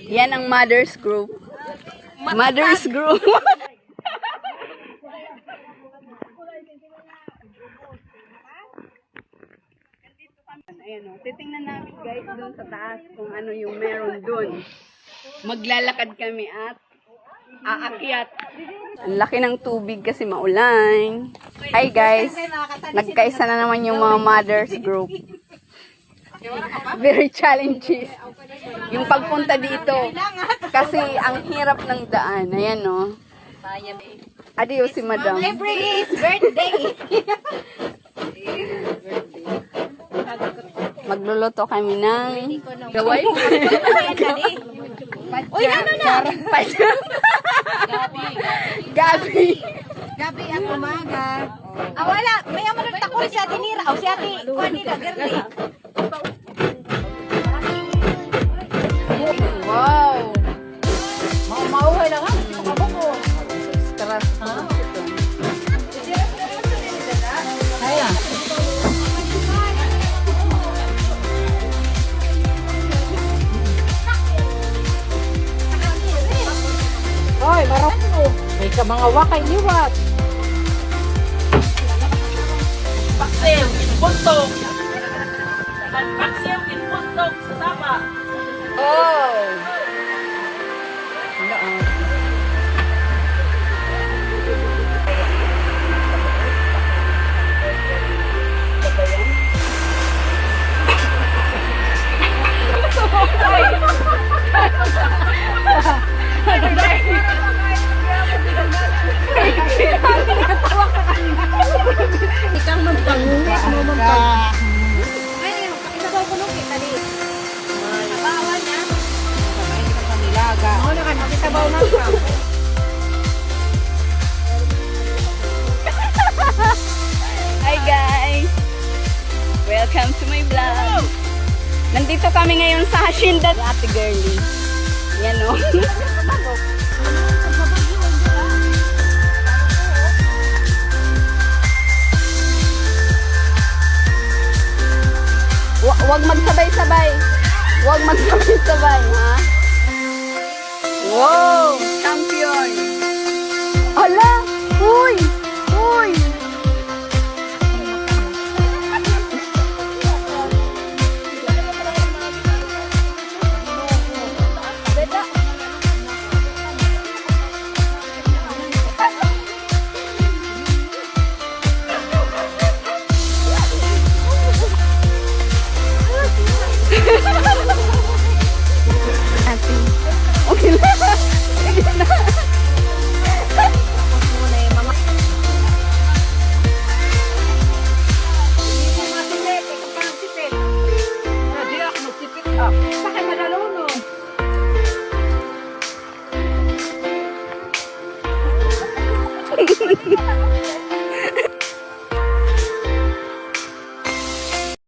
Yan ang mother's group. Mother's group. Ayan o, titingnan namin guys doon sa taas kung ano yung meron doon. Maglalakad kami at aakyat. Ang laki ng tubig kasi maulan. Hi guys, nagkaisa na naman yung mga mother's group. Very challenges. Yung pagpunta dito. Kasi ang hirap ng daan. Ayan o. Adios si madam. Every day is birthday. Magluluto kami ng gaway. Uy, ano na? Gabi. Gabi ang umaga. Wala. May amanong takol si Ate Nira. O si Ate Juanita, girly. Wow. Mauhay lang ang ito kabuko. Stress. Kaya. Hoy, marap mo. May ka mga wakay liwat. Paksiw, puntok. Paksiw, puntok sa sapa. Oh. Ikang magpangungit mo magpang. Ay, isabaw ko nung kita di. Nabawan niya. Ay, hindi ka pamilaga. Oo, nakan, makitabaw na ka. Hi guys. Welcome to my vlog. Nandito kami ngayon sa Hacienda Ate Girlie. Yan o. Huwag magsabay-sabay. Huwag magsabay-sabay, ha? Wow! Champion! Ala! Uy! Uy! Okay na. Sige na. Bakit madalo no?